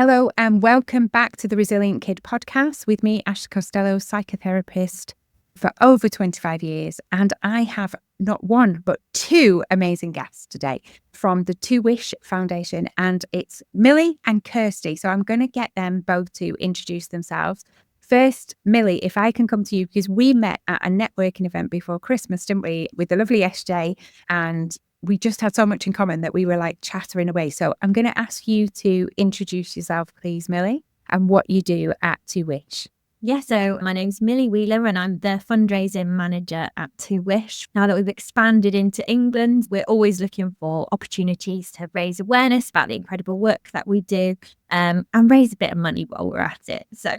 Hello and welcome back to the Resilient Kid podcast with me, Ashley Costello, psychotherapist for over 25 years. And I have not one, but two amazing guests today from the To Wish Foundation, and it's Millie and Kirsty. So I'm going to get them both to introduce themselves. First, Millie, if I can come to you, because we met at a networking event before Christmas, didn't we, with the lovely SJ, and we just had so much in common that we were like chattering away. So I'm going to ask you to introduce yourself, please, Millie, and what you do at To Wish. Yeah, so my name's Millie Wheeler and I'm the fundraising manager at To Wish. Now that we've expanded into England, we're always looking for opportunities to raise awareness about the incredible work that we do and raise a bit of money while we're at it. So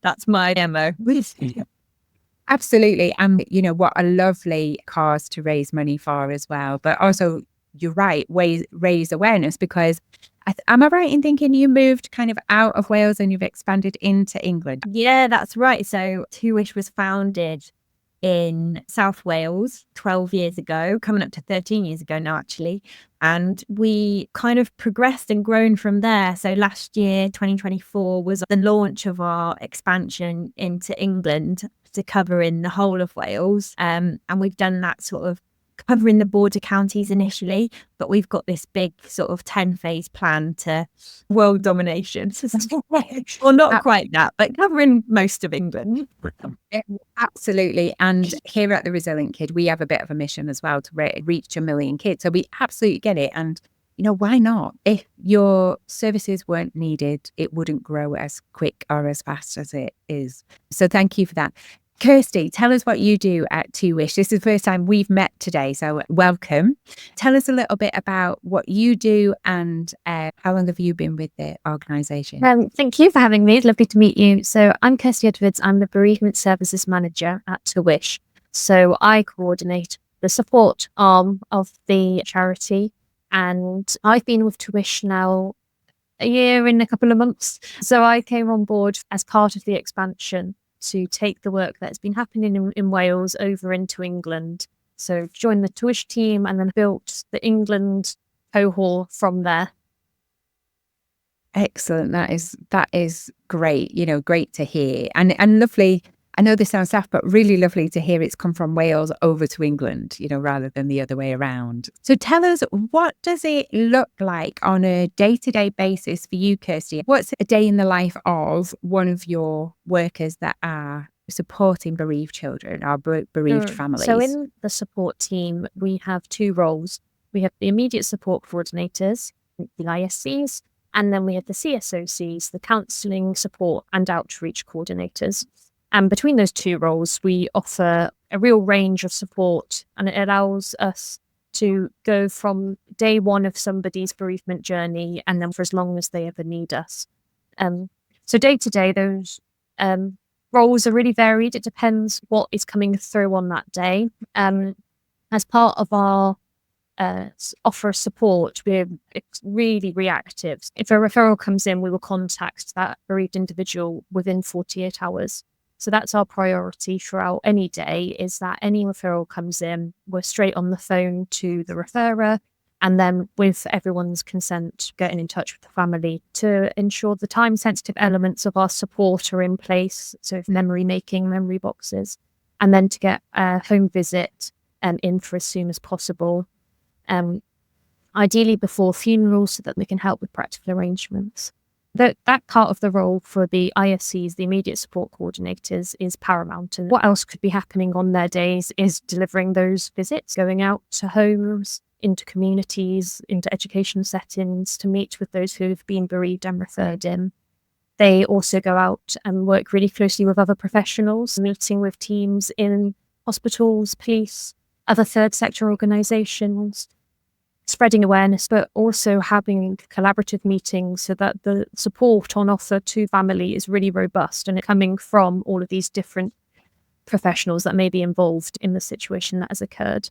that's my MO. Absolutely. And you know what a lovely cause to raise money for as well. But also, you're right, raise awareness, because am I right in thinking you moved kind of out of Wales and you've expanded into England? Yeah, that's right. So To Wish was founded in South Wales 12 years ago, coming up to 13 years ago now, actually. And we kind of progressed and grown from there. So last year, 2024, was the launch of our expansion into England to cover in the whole of Wales. And we've done that sort of covering the border counties initially, but we've got this big sort of 10-phase plan to world domination. Well, not quite that, but covering most of England. Absolutely. And here at the Resilient Kid, we have a bit of a mission as well to reach 1 million kids. So we absolutely get it. And, you know, why not? If your services weren't needed, it wouldn't grow as quick or as fast as it is. So thank you for that. Kirsty, tell us what you do at To Wish. This is the first time we've met today, so welcome. Tell us a little bit about what you do and how long have you been with the organisation? Thank you for having me. It's lovely to meet you. So I'm Kirsty Edwards. I'm the Bereavement Services Manager at To Wish. So I coordinate the support arm of the charity, and I've been with To Wish now a year and a couple of months. So I came on board as part of the expansion to take the work that's been happening in Wales over into England. So joined the To Wish team and then built the England cohort from there. Excellent. That is great. You know, great to hear and lovely. I know this sounds daft, but really lovely to hear it's come from Wales over to England, you know, rather than the other way around. So tell us, what does it look like on a day-to-day basis for you, Kirsty? What's a day in the life of one of your workers that are supporting bereaved children or bereaved families? So in the support team, we have two roles. We have the immediate support coordinators, the ISCs, and then we have the CSOCs, the counselling, support and outreach coordinators. And between those two roles, we offer a real range of support, and it allows us to go from day one of somebody's bereavement journey and then for as long as they ever need us. So day to day, those roles are really varied. It depends what is coming through on that day. As part of our offer of support, we're really reactive. If a referral comes in, we will contact that bereaved individual within 48 hours. So that's our priority throughout any day, is that any referral comes in, we're straight on the phone to the referrer, and then with everyone's consent, getting in touch with the family to ensure the time-sensitive elements of our support are in place, so memory making, memory boxes, and then to get a home visit in for as soon as possible, ideally before funerals, so that we can help with practical arrangements. That part of the role for the ISCs, the immediate support coordinators, is paramount. And what else could be happening on their days is delivering those visits, going out to homes, into communities, into education settings to meet with those who have been bereaved and referred in. They also go out and work really closely with other professionals, meeting with teams in hospitals, police, other third sector organisations, spreading awareness, but also having collaborative meetings so that the support on offer to family is really robust and coming from all of these different professionals that may be involved in the situation that has occurred.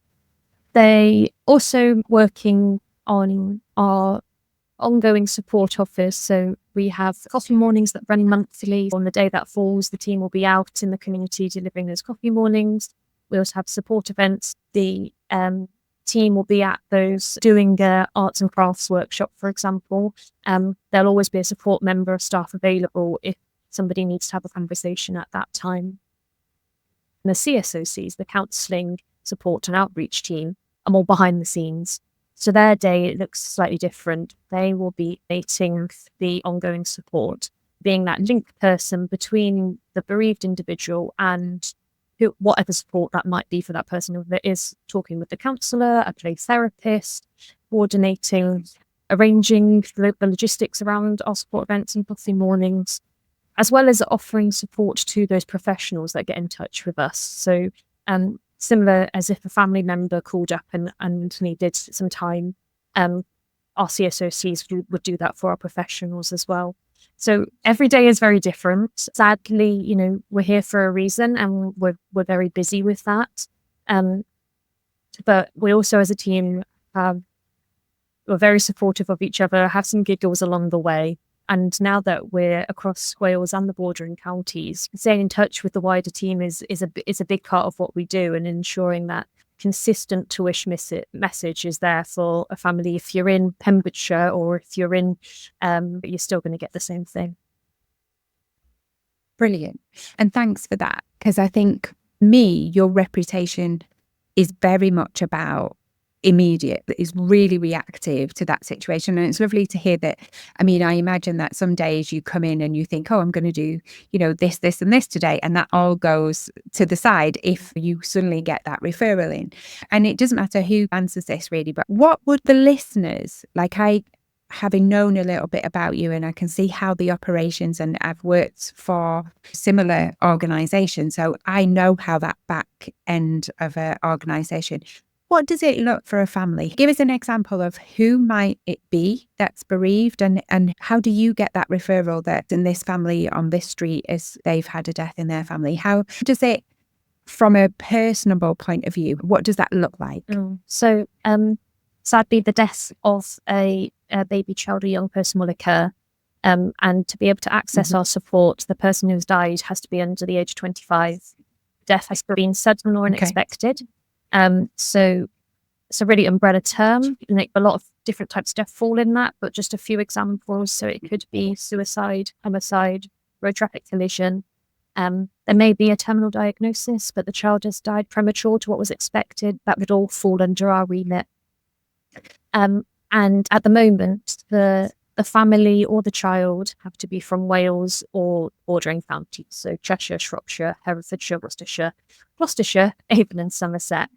They also working on our ongoing support offers. So we have coffee mornings that run monthly. On the day that falls, the team will be out in the community delivering those coffee mornings. We also have support events. The team will be at those doing a arts and crafts workshop, for example. There'll always be a support member of staff available if somebody needs to have a conversation at that time. And the CSOCs, the counselling, support and outreach team, are more behind the scenes. So their day looks slightly different. They will be creating the ongoing support, being that link person between the bereaved individual and whatever support that might be for that person. If it is talking with the counsellor, a play therapist, coordinating, arranging the logistics around our support events and coffee mornings, as well as offering support to those professionals that get in touch with us. So similar as if a family member called up and needed some time, our CSOCs would do that for our professionals as well. So every day is very different. Sadly, we're here for a reason and we're very busy with that. But we also as a team we're very supportive of each other, have some giggles along the way. And now that we're across Wales and the bordering counties, staying in touch with the wider team is a big part of what we do, and ensuring that consistent to wish message is there for a family. If you're in Pembrokeshire or if you're in, you're still going to get the same thing. Brilliant. And thanks for that, because I think your reputation is very much about immediate, that is really reactive to that situation. And it's lovely to hear that. I imagine that some days you come in and you think, oh, I'm going to do, this and this today. And that all goes to the side if you suddenly get that referral in. And it doesn't matter who answers this really, but what would the listeners, having known a little bit about you, and I can see how the operations, and I've worked for similar organisations, so I know how that back end of an organisation. What does it look for a family? Give us an example of who might it be that's bereaved, and how do you get that referral that in this family on this street is they've had a death in their family? How does it, from a personable point of view, what does that look like? So sadly, the death of a baby child or young person will occur. And to be able to access our support, the person who's died has to be under the age of 25. Death has been sudden or unexpected. So it's a really umbrella term. A lot of different types of death fall in that, but just a few examples. So it could be suicide, homicide, road traffic collision. There may be a terminal diagnosis, but the child has died premature to what was expected. That would all fall under our remit. And at the moment, the family or the child have to be from Wales or bordering counties. So Cheshire, Shropshire, Herefordshire, Gloucestershire, Avon and Somerset.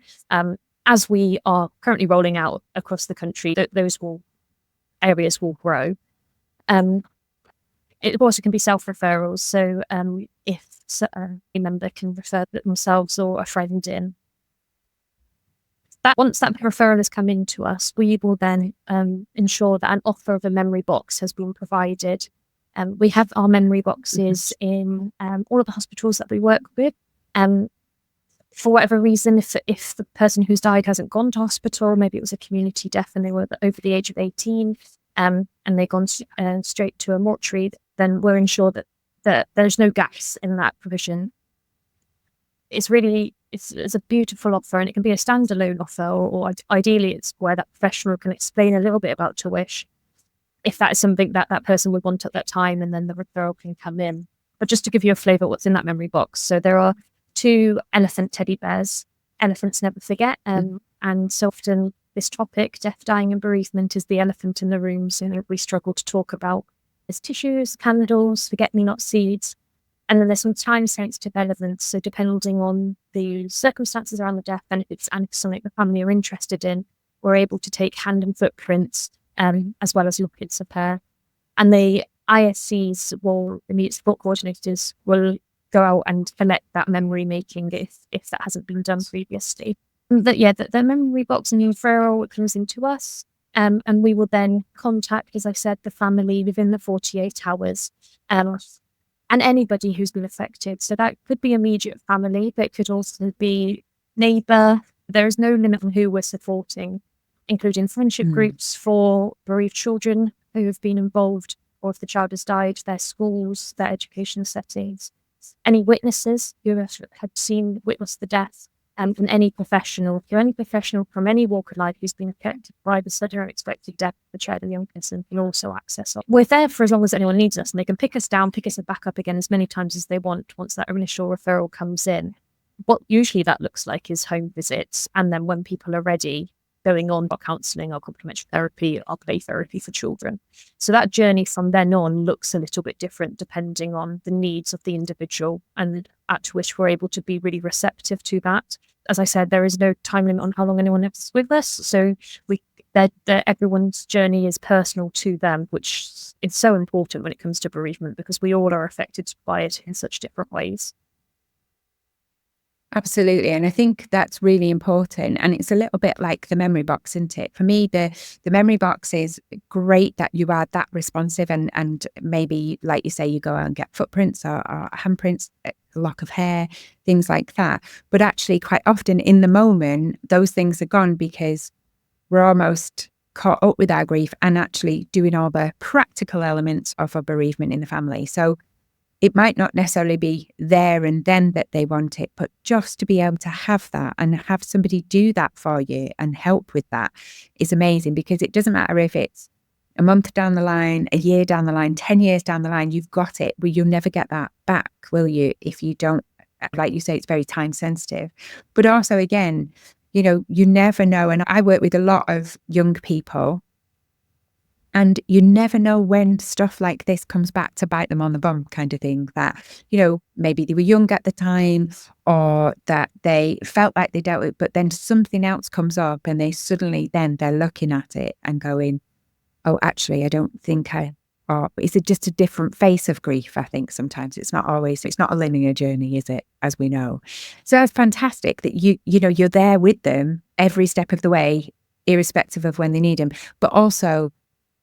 As we are currently rolling out across the country, those areas will grow. It also can be self-referrals. So if a member can refer themselves or a friend in. Once that referral has come into us, we will then ensure that an offer of a memory box has been provided. We have our memory boxes in all of the hospitals that we work with. For whatever reason, if the person who's died hasn't gone to hospital, maybe it was a community death and they were over the age of 18, and they've gone straight to a mortuary, then we'll ensure that there's no gaps in that provision. It's a beautiful offer, and it can be a standalone offer, or ideally it's where that professional can explain a little bit about to wish, if that is something that person would want at that time, and then the referral can come in. But just to give you a flavour of what's in that memory box, so there are 2 elephant teddy bears. Elephants never forget, and so often this topic, death, dying and bereavement, is the elephant in the room, so we struggle to talk about. There's tissues, candles, forget-me-not seeds. And then there's some time-sensitive elements. So depending on the circumstances around the death, and if it's something the family are interested in, we're able to take hand and footprints, as well as lockets of hair. And the ISCs, the immediate support coordinators, will go out and collect that memory making if that hasn't been done previously. The memory box and the referral comes into us, and we will then contact, as I said, the family within the 48 hours. And anybody who's been affected. So that could be immediate family, but it could also be neighbour. There is no limit on who we're supporting, including friendship groups for bereaved children who have been involved, or if the child has died, their schools, their education settings. Any witnesses who had witnessed the death, And any professional, if you're any professional from any walk of life who's been affected by the sudden or unexpected death of a child or young person can also access us. We're there for as long as anyone needs us, and they can pick us down, pick us back up again as many times as they want once that initial referral comes in. What usually that looks like is home visits, and then when people are ready, going on our counselling, our complementary therapy, our play therapy for children. So that journey from then on looks a little bit different depending on the needs of the individual, and at which we're able to be really receptive to that. As I said, there is no time limit on how long anyone is with us. So everyone's journey is personal to them, which is so important when it comes to bereavement, because we all are affected by it in such different ways. Absolutely. And I think that's really important. And it's a little bit like the memory box, isn't it? For me, the memory box is great that you are that responsive, and maybe, like you say, you go out and get footprints or handprints, a lock of hair, things like that. But actually, quite often in the moment, those things are gone because we're almost caught up with our grief and actually doing all the practical elements of a bereavement in the family. So it might not necessarily be there and then that they want it, but just to be able to have that and have somebody do that for you and help with that is amazing, because it doesn't matter if it's a month down the line, a year down the line, 10 years down the line, you've got it, but you'll never get that back, will you? If you don't, like you say, it's very time sensitive. But also, again, you never know. And I work with a lot of young people, and you never know when stuff like this comes back to bite them on the bum, kind of thing, that, maybe they were young at the time, or that they felt like they dealt with, but then something else comes up and they're looking at it and going, oh, actually, I don't think or is it just a different face of grief? I think sometimes it's not a linear journey, is it? As we know. So that's fantastic that you're there with them every step of the way, irrespective of when they need them. But also,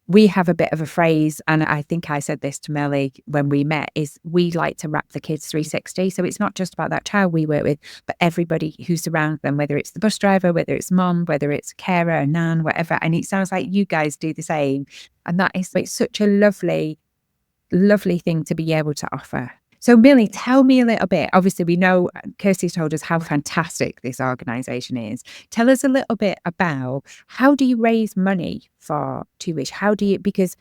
we have a bit of a phrase, and I think I said this to Melly when we met, is we like to wrap the kids 360. So it's not just about that child we work with, but everybody who's around them, whether it's the bus driver, whether it's mom, whether it's a carer, a nan, whatever. And it sounds like you guys do the same. And it's such a lovely, lovely thing to be able to offer. So Millie, tell me a little bit. Obviously, we know Kirsty's told us how fantastic this organisation is. Tell us a little bit about, how do you raise money for Two Wish? Because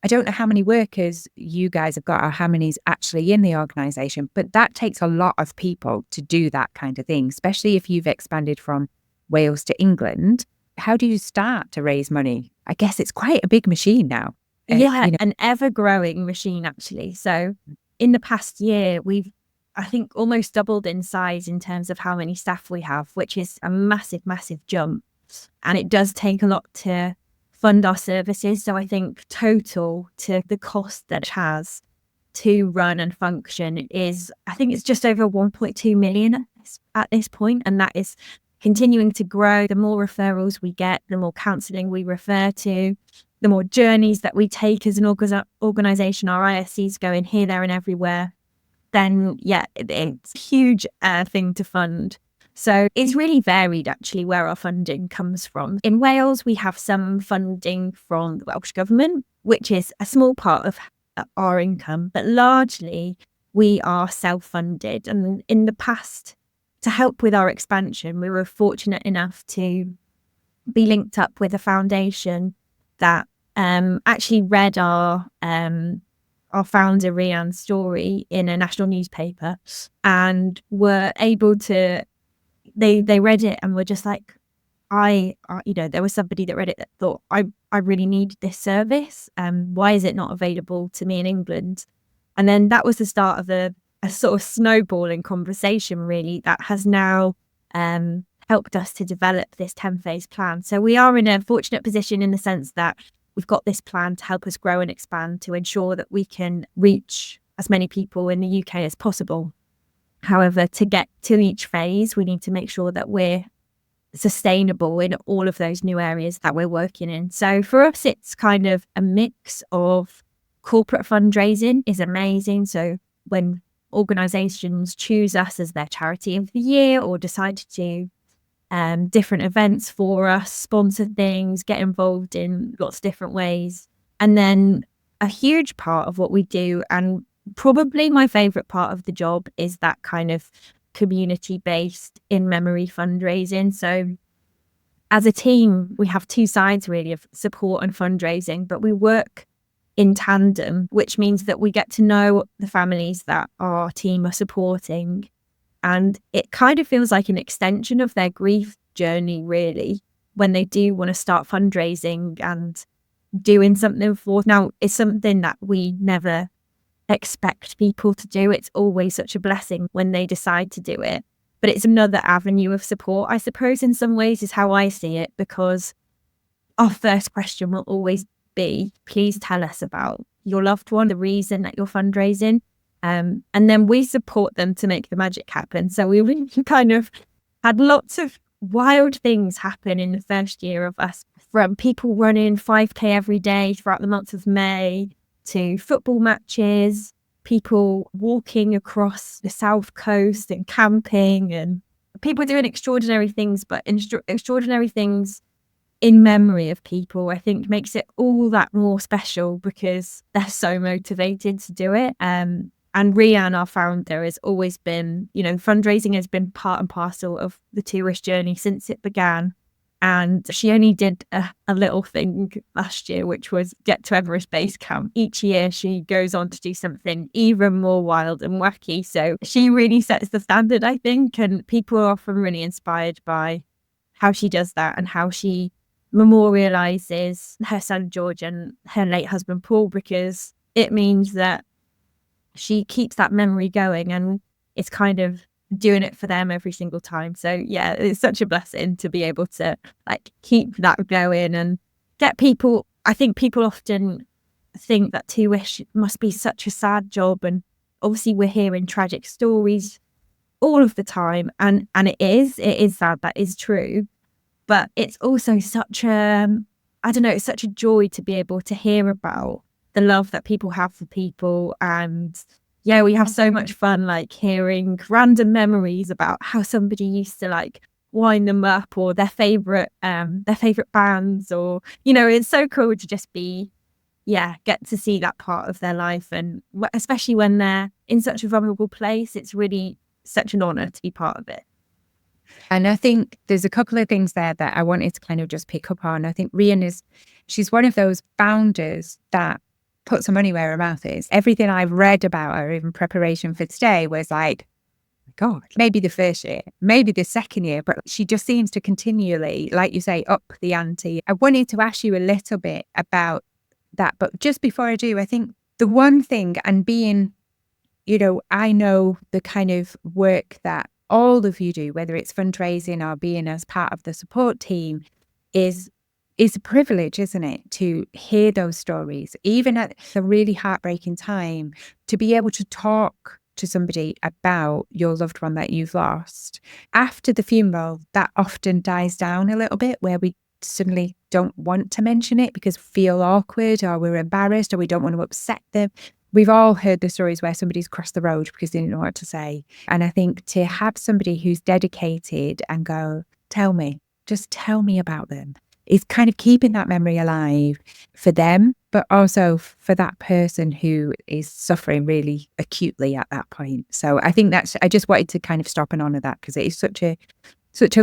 I don't know how many workers you guys have got or how many's actually in the organisation, but that takes a lot of people to do that kind of thing, especially if you've expanded from Wales to England. How do you start to raise money? I guess it's quite a big machine now. Yeah, an ever-growing machine, actually. So in the past year, we've, I think, almost doubled in size in terms of how many staff we have, which is a massive, massive jump. And it does take a lot to fund our services. So I think total to the cost that it has to run and function is, I think it's just over 1.2 million at this point. And that is continuing to grow. The more referrals we get, the more counselling we refer to, the more journeys that we take as an organisation, our ISCs go in here, there and everywhere, then it's a huge thing to fund. So it's really varied, actually, where our funding comes from. In Wales, we have some funding from the Welsh Government, which is a small part of our income, but largely we are self-funded. And in the past, to help with our expansion, we were fortunate enough to be linked up with a foundation that actually read our founder Rian's story in a national newspaper, and were able to, they read it and were just like, there was somebody that read it that thought, I really need this service. Why is it not available to me in England? And then that was the start of a sort of snowballing conversation, really, that has now helped us to develop this 10-phase plan. So we are in a fortunate position in the sense that we've got this plan to help us grow and expand to ensure that we can reach as many people in the UK as possible. However, to get to each phase, we need to make sure that we're sustainable in all of those new areas that we're working in. So for us, it's kind of a mix of corporate fundraising is amazing. So when organisations choose us as their charity of the year or decide to do different events for us, sponsor things, get involved in lots of different ways. And then a huge part of what we do, and probably my favourite part of the job, is that kind of community-based in-memory fundraising. So as a team, we have two sides really of support and fundraising, but we work in tandem, which means that we get to know the families that our team are supporting. And it kind of feels like an extension of their grief journey, really, when they do want to start fundraising and doing something for. Now, it's something that we never expect people to do. It's always such a blessing when they decide to do it. But it's another avenue of support, I suppose, in some ways, is how I see it, because our first question will always be, please tell us about your loved one, the reason that you're fundraising. And then we support them to make the magic happen. So we really kind of had lots of wild things happen in the first year of us, from people running 5K every day throughout the month of May to football matches, people walking across the South Coast and camping, and people doing extraordinary things, but extraordinary things in memory of people, I think makes it all that more special because they're so motivated to do it. And Rianne, our founder, has always been, fundraising has been part and parcel of the Two-ish journey since it began. And she only did a little thing last year, which was get to Everest Base Camp. Each year she goes on to do something even more wild and wacky. So she really sets the standard, I think. And people are often really inspired by how she does that and how she memorializes her son George and her late husband Paul, because it means that she keeps that memory going and it's kind of doing it for them every single time. So yeah, it's such a blessing to be able to keep that going and get people. I think people often think that Two-ish must be such a sad job, and obviously we're hearing tragic stories all of the time, and it is sad, that is true, but it's also such it's such a joy to be able to hear about the love that people have for people. And yeah, we have so much fun hearing random memories about how somebody used to wind them up, or their favorite bands, or it's so cool to just get to see that part of their life, and especially when they're in such a vulnerable place, it's really such an honor to be part of it. And I think there's a couple of things there that I wanted to kind of just pick up on. I think Rian she's one of those founders that puts her money where her mouth is. Everything I've read about her, even preparation for today, was God, maybe the first year, maybe the second year, but she just seems to continually, like you say, up the ante. I wanted to ask you a little bit about that, but just before I do, I think the one thing, and being, I know the kind of work that all of you do, whether it's fundraising or being as part of the support team, is a privilege, isn't it, to hear those stories, even at a really heartbreaking time, to be able to talk to somebody about your loved one that you've lost. After the funeral, that often dies down a little bit, where we suddenly don't want to mention it because we feel awkward, or we're embarrassed, or we don't want to upset them. We've all heard the stories where somebody's crossed the road because they didn't know what to say. And I think to have somebody who's dedicated and go, just tell me about them, is kind of keeping that memory alive for them, but also for that person who is suffering really acutely at that point. So I think I just wanted to kind of stop and honour that, because it is such a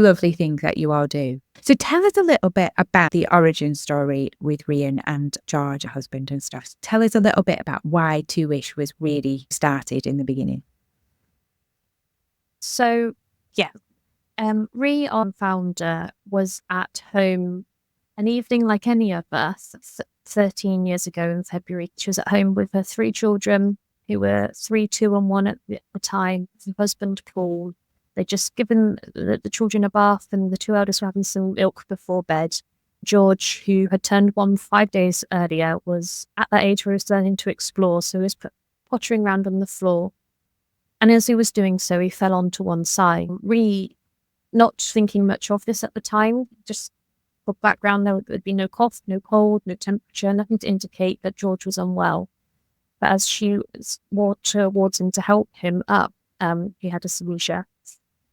lovely thing that you all do. So tell us a little bit about the origin story with Rian and George, her husband and stuff. Tell us a little bit about why Two-ish was really started in the beginning. So yeah, Rian, founder, was at home an evening like any of us 13 years ago in February. She was at home with her 3 children, who were 3, 2 and 1 at the time. Her husband Paul. They'd just given the children a bath, and the 2 eldest were having some milk before bed. George, who had turned 1 5 days earlier, was at that age where he was learning to explore, so he was pottering around on the floor. And as he was doing so, he fell onto one side. Really not thinking much of this at the time, just for background, there would be no cough, no cold, no temperature, nothing to indicate that George was unwell. But as she walked towards him to help him up, he had a seizure.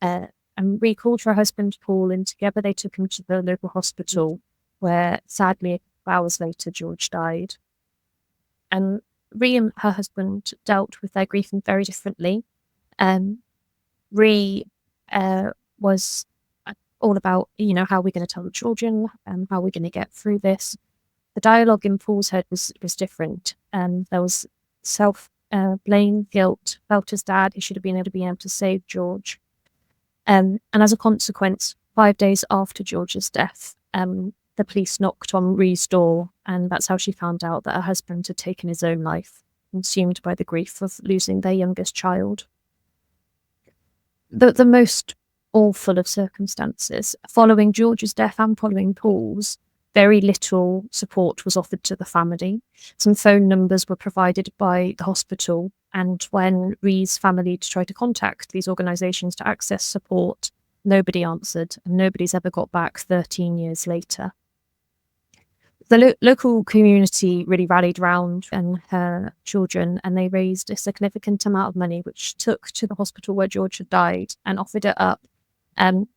And Ree called her husband Paul, and together they took him to the local hospital, where sadly, a couple hours later, George died. And Ree and her husband dealt with their grief very differently. was all about, how are we going to tell the children, how are we going to get through this. The dialogue in Paul's head was different. There was self-blame, guilt, felt his dad, he should have been able to save George. And as a consequence, 5 days after George's death, the police knocked on Ree's door, and that's how she found out that her husband had taken his own life, consumed by the grief of losing their youngest child. The most awful of circumstances. Following George's death and following Paul's, very little support was offered to the family. Some phone numbers were provided by the hospital, and when Ree's family tried to contact these organisations to access support, nobody answered, and nobody's ever got back 13 years later. The local community really rallied round and her children, and they raised a significant amount of money, which took to the hospital where George had died and offered it up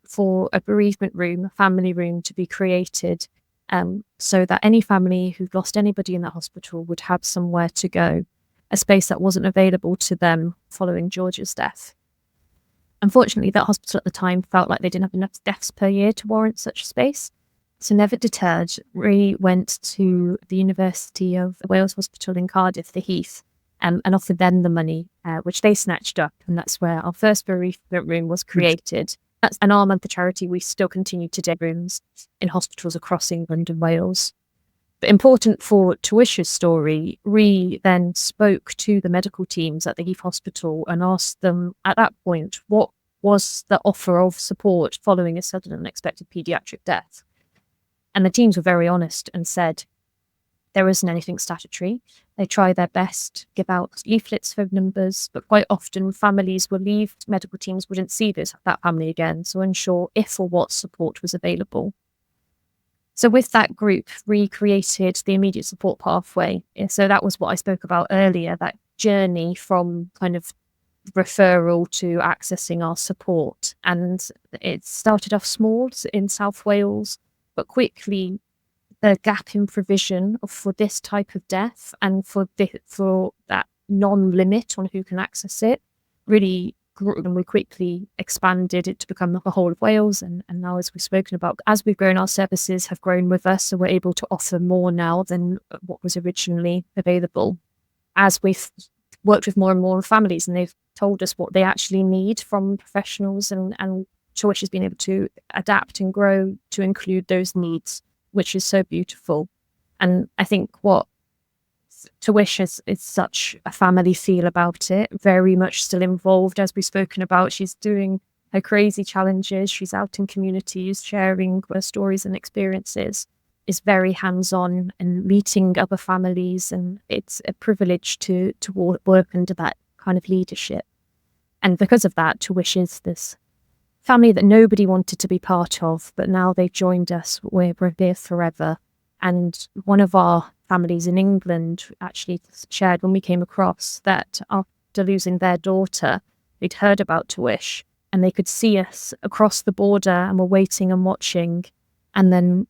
for a bereavement room, a family room to be created, so that any family who'd lost anybody in that hospital would have somewhere to go, a space that wasn't available to them following George's death. Unfortunately, that hospital at the time felt like they didn't have enough deaths per year to warrant such a space. So never deterred, Ree went to the University of Wales Hospital in Cardiff, the Heath, and offered them the money, which they snatched up. And that's where our first bereavement room was created. That's an arm of the charity. We still continue to do rooms in hospitals across England and Wales. But important for Tuish's story, Ree then spoke to the medical teams at the Heath Hospital and asked them at that point, what was the offer of support following a sudden and unexpected paediatric death? And the teams were very honest and said there isn't anything statutory. They try their best, give out leaflets, phone numbers, but quite often families will leave, medical teams wouldn't see that family again, so unsure if or what support was available. So with that group, recreated the immediate support pathway. So that was what I spoke about earlier, that journey from kind of referral to accessing our support. And it started off small in South Wales, but quickly the gap in provision for this type of death and for that non-limit on who can access it really grew, and we quickly expanded it to become the whole of Wales. And now, as we've spoken about, as we've grown, our services have grown with us, so we're able to offer more now than what was originally available. As we've worked with more and more families, and they've told us what they actually need from professionals, and Tuish has been able to adapt and grow to include those needs, which is so beautiful. And I think what Tuish is such a family feel about it, very much still involved, as we've spoken about. She's doing her crazy challenges, she's out in communities sharing her stories and experiences, is very hands-on and meeting other families, and it's a privilege to work under that kind of leadership. And because of that, Tuish is this family that nobody wanted to be part of, but now they've joined us. We're there forever. And one of our families in England actually shared when we came across that after losing their daughter, they'd heard about Tuish and they could see us across the border and were waiting and watching. And then,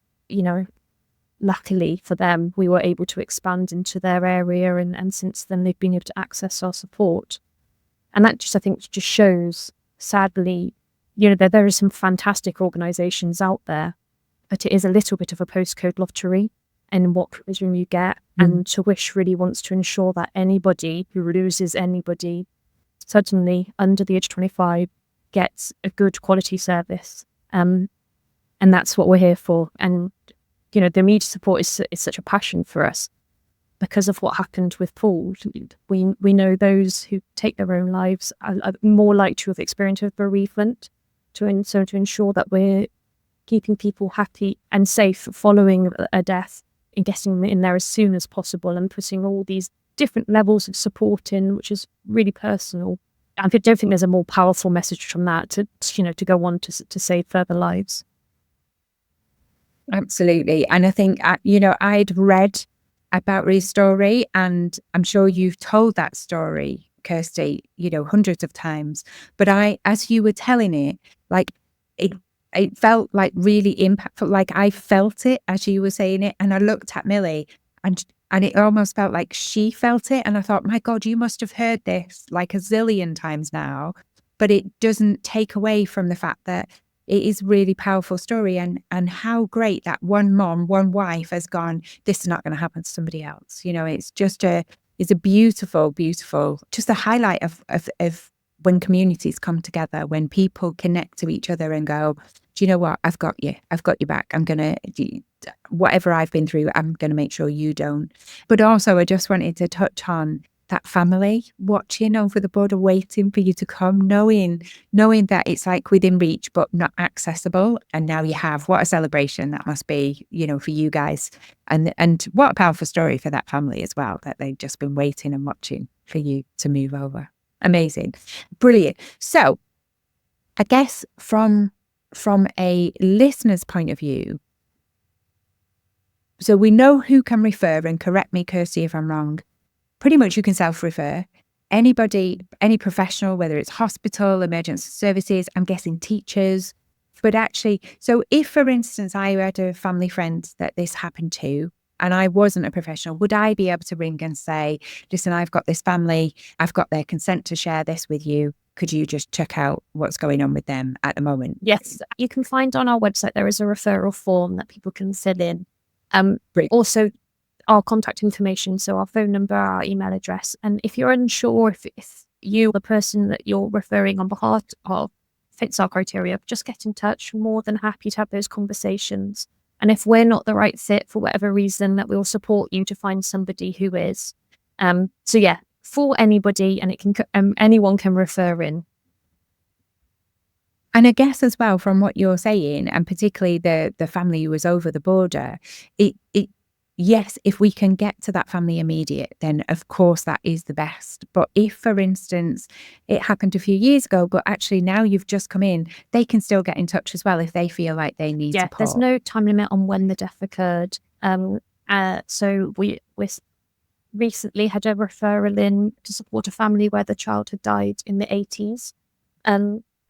luckily for them, we were able to expand into their area. And since then, they've been able to access our support. And that I think just shows, sadly, there are some fantastic organisations out there, but it is a little bit of a postcode lottery in what provision you get. And Tuish really wants to ensure that anybody who loses anybody suddenly under the age of 25 gets a good quality service. And that's what we're here for. And, the immediate support is such a passion for us because of what happened with Paul. We know those who take their own lives are more likely to have experienced a bereavement. To ensure that we're keeping people happy and safe following a death and getting them in there as soon as possible and putting all these different levels of support in, which is really personal. I don't think there's a more powerful message from that to go on to save further lives. Absolutely. And I think, I'd read about Ree's story, and I'm sure you've told that story, Kirsty, hundreds of times. But as you were telling it, like it felt like really impactful. Like I felt it as you were saying it, and I looked at Millie, and it almost felt like she felt it. And I thought, my God, you must have heard this like a zillion times now. but it doesn't take away from the fact that it is really powerful story, and how great that one mom, one wife has gone, this is not going to happen to somebody else. It's just it's a beautiful, beautiful, just a highlight of when communities come together, when people connect to each other and go, do you know what? I've got you back. I'm going to, whatever I've been through, I'm going to make sure you don't. But also I just wanted to touch on that family watching over the border, waiting for you to come, knowing that it's like within reach, but not accessible. And now you have, what a celebration that must be, for you guys. And what a powerful story for that family as well, that they've just been waiting and watching for you to move over. Amazing. Brilliant. So I guess from a listener's point of view, so we know who can refer, and correct me, Kirsty, if I'm wrong. Pretty much you can self-refer. Anybody, any professional, whether it's hospital, emergency services, I'm guessing teachers. But actually, so if, for instance, I had a family friend that this happened to, and I wasn't a professional, would I be able to ring and say, listen, I've got this family, I've got their consent to share this with you. Could you just check out what's going on with them at the moment? Yes, you can find on our website, there is a referral form that people can fill in. Also, our contact information, so our phone number, our email address. And if you're unsure if you, the person that you're referring on behalf of, fits our criteria, just get in touch. More than happy to have those conversations. And if we're not the right fit for whatever reason, that we'll support you to find somebody who is. So yeah, for anybody, and it can anyone can refer in. And I guess as well, from what you're saying, and particularly the family who was over the border, it yes, if we can get to that family immediate, then of course that is the best. But if, for instance, it happened a few years ago, but actually now you've just come in, they can still get in touch as well if they feel like they need support. There's no time limit on when the death occurred. So we recently had a referral in to support a family where the child had died in the 80s.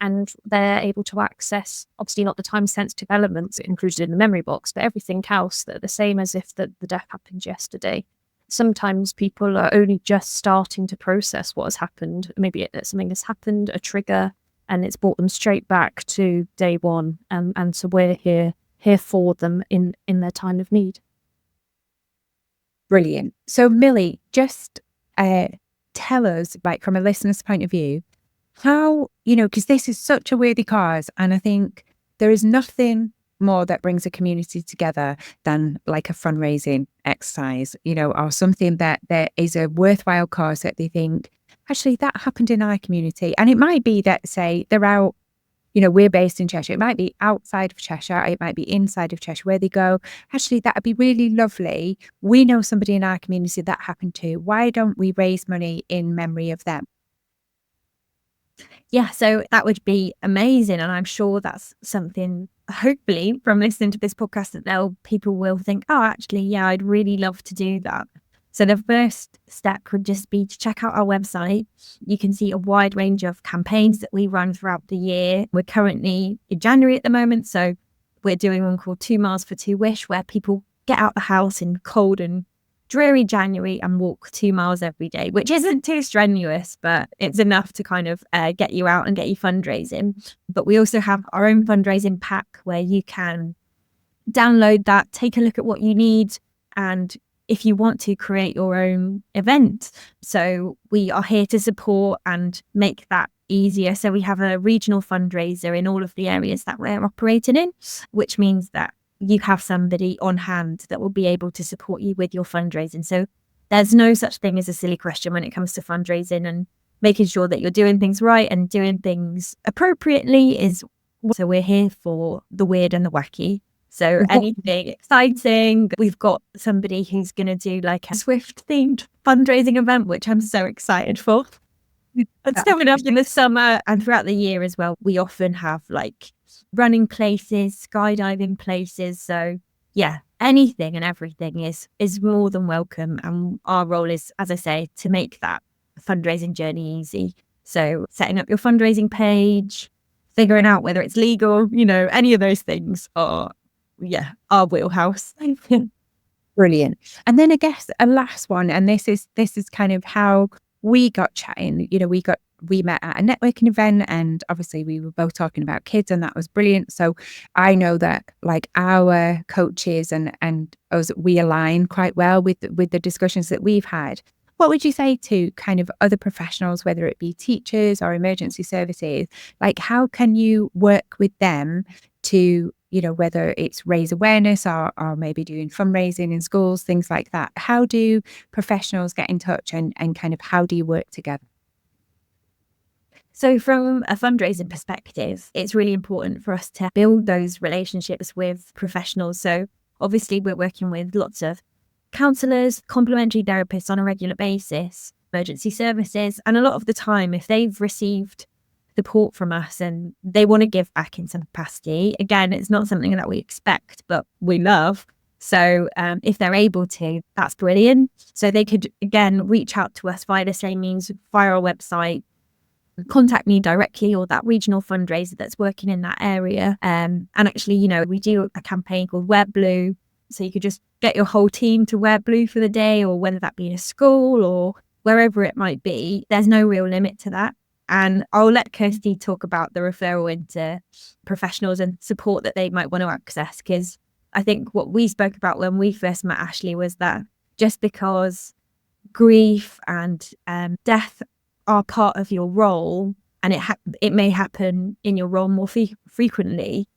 And they're able to access, obviously not the time-sensitive elements included in the memory box, but everything else that are the same as if the death happened yesterday. Sometimes people are only just starting to process what has happened. Maybe something has happened, a trigger, and it's brought them straight back to day one. And so we're here for them in their time of need. Brilliant. So Millie, just tell us, like from a listener's point of view, how, because this is such a worthy cause, and I think there is nothing more that brings a community together than like a fundraising exercise, or something that there is a worthwhile cause that they think, actually, that happened in our community. And it might be that, say, they're out, we're based in Cheshire. It might be outside of Cheshire. It might be inside of Cheshire, where they go, actually, that would be really lovely. We know somebody in our community that happened to. Why don't we raise money in memory of them? Yeah, so that would be amazing. And I'm sure that's something, hopefully, from listening to this podcast, that people will think, oh, actually, yeah, I'd really love to do that. So the first step would just be to check out our website. You can see a wide range of campaigns that we run throughout the year. We're currently in January at the moment. So we're doing one called 2 Miles for 2 Wish, where people get out the house in cold and dreary January and walk 2 miles every day, which isn't too strenuous, but it's enough to kind of get you out and get you fundraising. But we also have our own fundraising pack where you can download that, take a look at what you need, and if you want to, create your own event. So we are here to support and make that easier. So we have a regional fundraiser in all of the areas that we're operating in, which means that you have somebody on hand that will be able to support you with your fundraising. So there's no such thing as a silly question when it comes to fundraising, and making sure that you're doing things right and doing things appropriately is. So we're here for the weird and the wacky. So anything exciting. We've got somebody who's going to do like a Swift themed fundraising event, which I'm so excited for. It's coming up in the summer and throughout the year as well. We often have like running places, skydiving places. So yeah, anything and everything is more than welcome. And our role is, as I say, to make that fundraising journey easy. So setting up your fundraising page, figuring out whether it's legal, any of those things are, our wheelhouse. Brilliant. And then I guess a last one, and this is kind of how we got chatting. We got we met at a networking event, and obviously we were both talking about kids, and that was brilliant. So I know that like our coaches and us, we align quite well with the discussions that we've had. What would you say to kind of other professionals, whether it be teachers or emergency services? Like, how can you work with them to, whether it's raise awareness or maybe doing fundraising in schools, things like that? How do professionals get in touch, and kind of how do you work together? So from a fundraising perspective, it's really important for us to build those relationships with professionals. So obviously we're working with lots of counsellors, complementary therapists on a regular basis, emergency services. And a lot of the time, if they've received support from us and they want to give back in some capacity, again, it's not something that we expect, but we love. So if they're able to, that's brilliant. So they could, again, reach out to us via the same means, via our website, contact me directly or that regional fundraiser that's working in that area. And actually, we do a campaign called Wear Blue. So you could just get your whole team to wear blue for the day, or whether that be in a school or wherever it might be. There's no real limit to that. And I'll let Kirsty talk about the referral into professionals and support that they might want to access, because I think what we spoke about when we first met Ashley was that just because grief and death are part of your role, and it may happen in your role more frequently,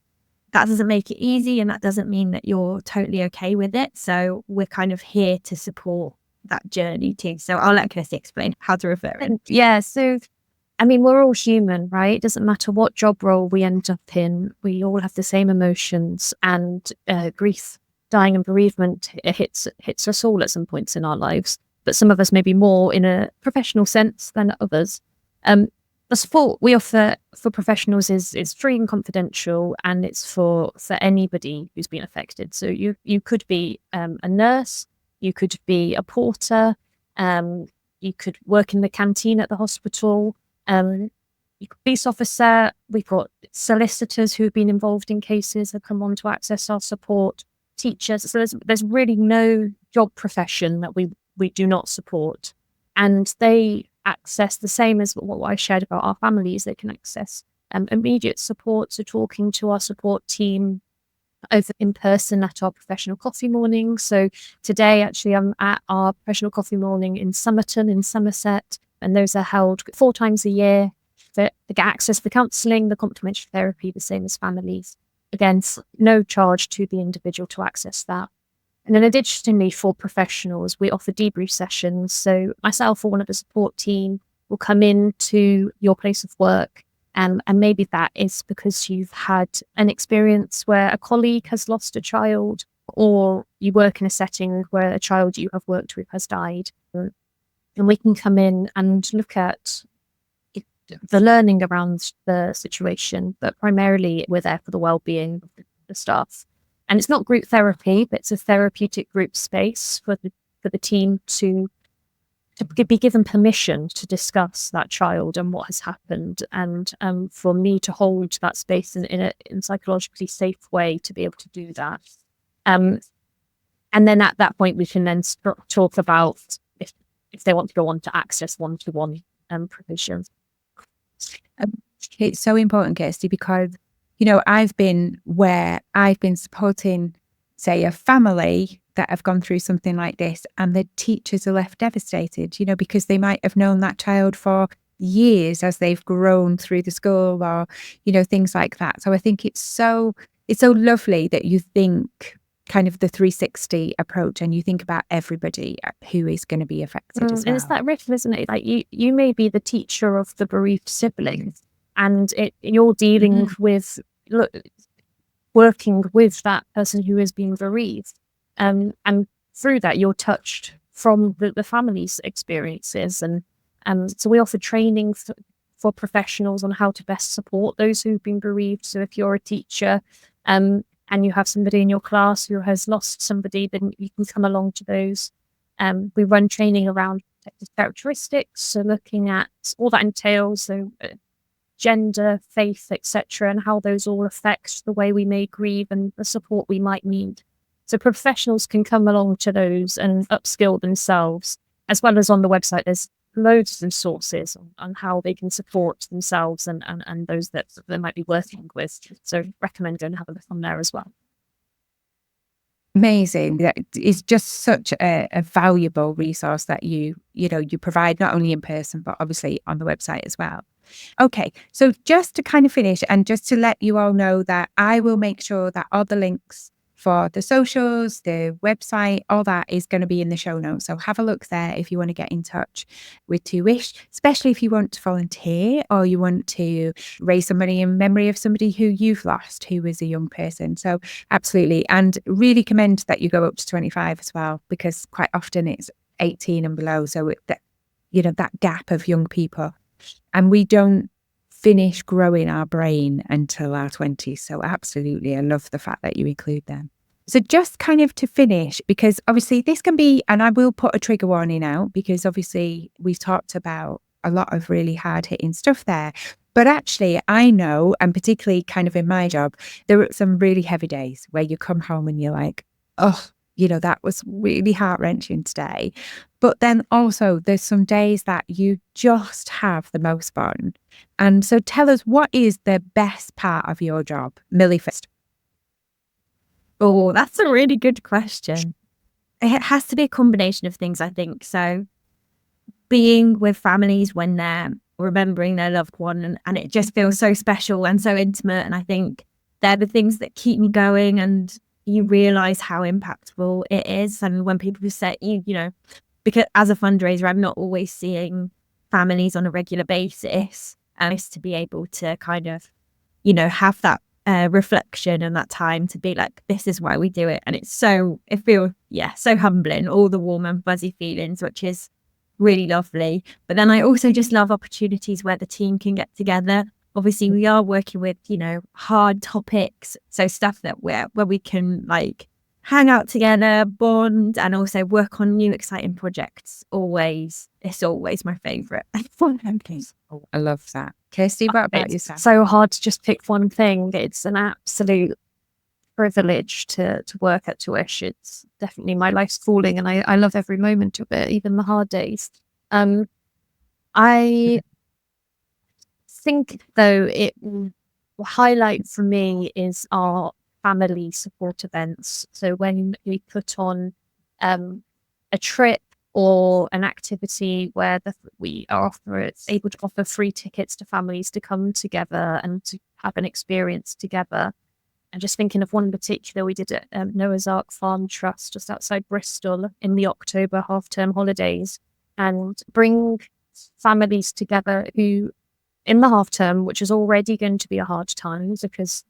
that doesn't make it easy, and that doesn't mean that you're totally okay with it. So we're kind of here to support that journey too. So I'll let Kirsty explain how to refer in. Yeah, so I mean, we're all human, right? It doesn't matter what job role we end up in. We all have the same emotions, and grief, dying and bereavement, it hits us all at some points in our lives. But some of us maybe more in a professional sense than others. The support we offer for professionals is free and confidential, and it's for anybody who's been affected. So you could be a nurse, you could be a porter, you could work in the canteen at the hospital, you could be a police officer. We've got solicitors who've been involved in cases that come on to access our support, teachers. So there's really no job profession that we do not support, and they access the same as what I shared about our families. They can access immediate support, so talking to our support team over in person at our professional coffee morning. So today, actually, I'm at our professional coffee morning in Somerton in Somerset, and those are held 4 times a year. They get access to counselling, the complementary therapy, the same as families. Again, no charge to the individual to access that. And then additionally, for professionals, we offer debrief sessions. So myself or one of the support team will come into your place of work. And maybe that is because you've had an experience where a colleague has lost a child, or you work in a setting where a child you have worked with has died. And we can come in and look at the learning around the situation, but primarily we're there for the well-being of the staff. And it's not group therapy, but it's a therapeutic group space for the team to be given permission to discuss that child and what has happened, and for me to hold that space in a psychologically safe way to be able to do that. And then at that point, we can then talk about if they want to go on to access one-to-one provision. It's so important, Kirsty, because I've been supporting, say, a family that have gone through something like this, and the teachers are left devastated, because they might have known that child for years as they've grown through the school, or, things like that. So I think it's so lovely that you think kind of the 360 approach, and you think about everybody who is going to be affected as well. And it's that ripple, isn't it? Like you may be the teacher of the bereaved siblings, and you're dealing with working with that person who is being bereaved, and through that you're touched from the family's experiences, and so we offer training for professionals on how to best support those who've been bereaved. So if you're a teacher and you have somebody in your class who has lost somebody, then you can come along to those. We run training around protective characteristics, so looking at all that entails, so gender, faith, etc., and how those all affect the way we may grieve and the support we might need. So professionals can come along to those and upskill themselves, as well as on the website there's loads of resources on how they can support themselves and those that they might be working with. So recommend going and have a look on there as well. Amazing. That is just such a valuable resource that you provide not only in person, but obviously on the website as well. Okay, so just to kind of finish and just to let you all know that I will make sure that all the links for the socials, the website, all that is going to be in the show notes. So have a look there if you want to get in touch with 2wish, especially if you want to volunteer or you want to raise some money in memory of somebody who you've lost, who was a young person. So absolutely. And really commend that you go up to 25 as well, because quite often it's 18 and below. So that gap of young people. And we don't finish growing our brain until our 20s. So absolutely, I love the fact that you include them. So just kind of to finish, because obviously this can be, and I will put a trigger warning out, because obviously we've talked about a lot of really hard hitting stuff there. But actually, I know, and particularly kind of in my job, there are some really heavy days where you come home and you're like, oh, that was really heart-wrenching today. But then also there's some days that you just have the most fun. And so tell us, what is the best part of your job? Millie first. Oh, that's a really good question. It has to be a combination of things, I think. So being with families when they're remembering their loved one and it just feels so special and so intimate. And I think they're the things that keep me going, and you realize how impactful it is. And when people say, because as a fundraiser, I'm not always seeing families on a regular basis. And it's to be able to kind of, have that reflection and that time to be like, this is why we do it. And it feels, so humbling, all the warm and fuzzy feelings, which is really lovely. But then I also just love opportunities where the team can get together. Obviously, we are working with, hard topics. So stuff that where we can like hang out together, bond, and also work on new exciting projects. It's always my favourite. I love that. Kirsty, what about yourself? It's so hard to just pick one thing. It's an absolute privilege to work at 2wish. It's definitely my life's calling, and I love every moment of it, even the hard days. I think though it highlight for me is our family support events. So when we put on a trip or an activity where we are able to offer free tickets to families to come together and to have an experience together. And just thinking of one in particular, we did at Noah's Ark Farm Trust just outside Bristol in the October half-term holidays, and bring families together who in the half term, which is already going to be a hard time because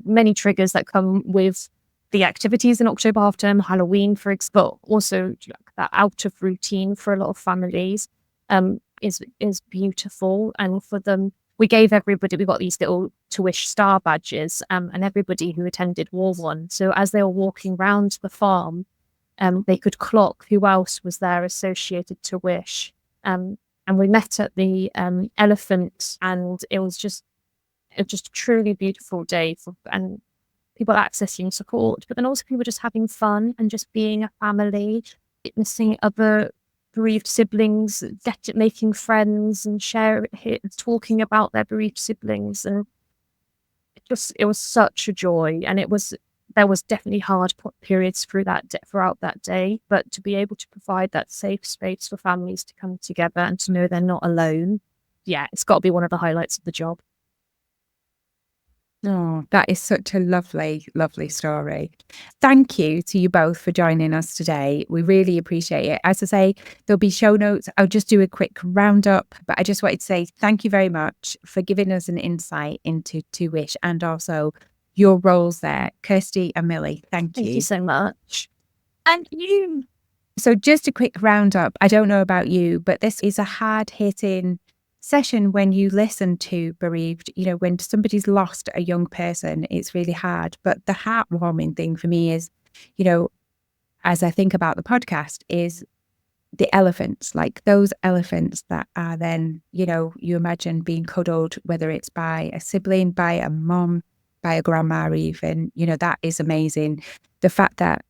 many triggers that come with the activities in October half term, Halloween, for example, also that out of routine for a lot of families is beautiful. And for them, we got these little 2wish star badges, and everybody who attended wore one. So as they were walking around the farm, they could clock who else was there associated to 2wish. And we met at the elephant, and it was just a truly beautiful day and people accessing support, but then also people just having fun and just being a family, witnessing other bereaved siblings, making friends and talking about their bereaved siblings, and it was such a joy. And there was definitely hard periods throughout that day, but to be able to provide that safe space for families to come together and to know they're not alone, it's got to be one of the highlights of the job. Oh, that is such a lovely, lovely story. Thank you to you both for joining us today. We really appreciate it. As I say, there'll be show notes. I'll just do a quick roundup, but I just wanted to say thank you very much for giving us an insight into 2wish and also your roles there, Kirsty and Millie. Thank you. Thank you so much. Thank you. So just a quick roundup. I don't know about you, but this is a hard-hitting session when you listen to Bereaved. When somebody's lost a young person, it's really hard. But the heartwarming thing for me is, as I think about the podcast, is the elephants, like those elephants that are then, you imagine being cuddled, whether it's by a sibling, by a mom, by a grandma even, that is amazing. The fact that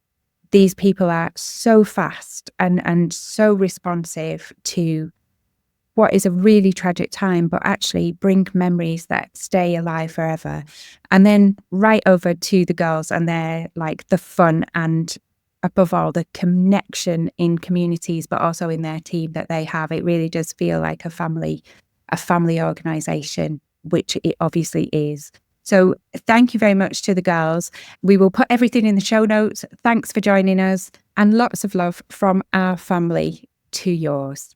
these people are so fast and so responsive to what is a really tragic time, but actually bring memories that stay alive forever. And then right over to the girls and they're like the fun and above all the connection in communities, but also in their team that they have. It really does feel like a family organisation, which it obviously is. So thank you very much to the girls. We will put everything in the show notes. Thanks for joining us, and lots of love from our family to yours.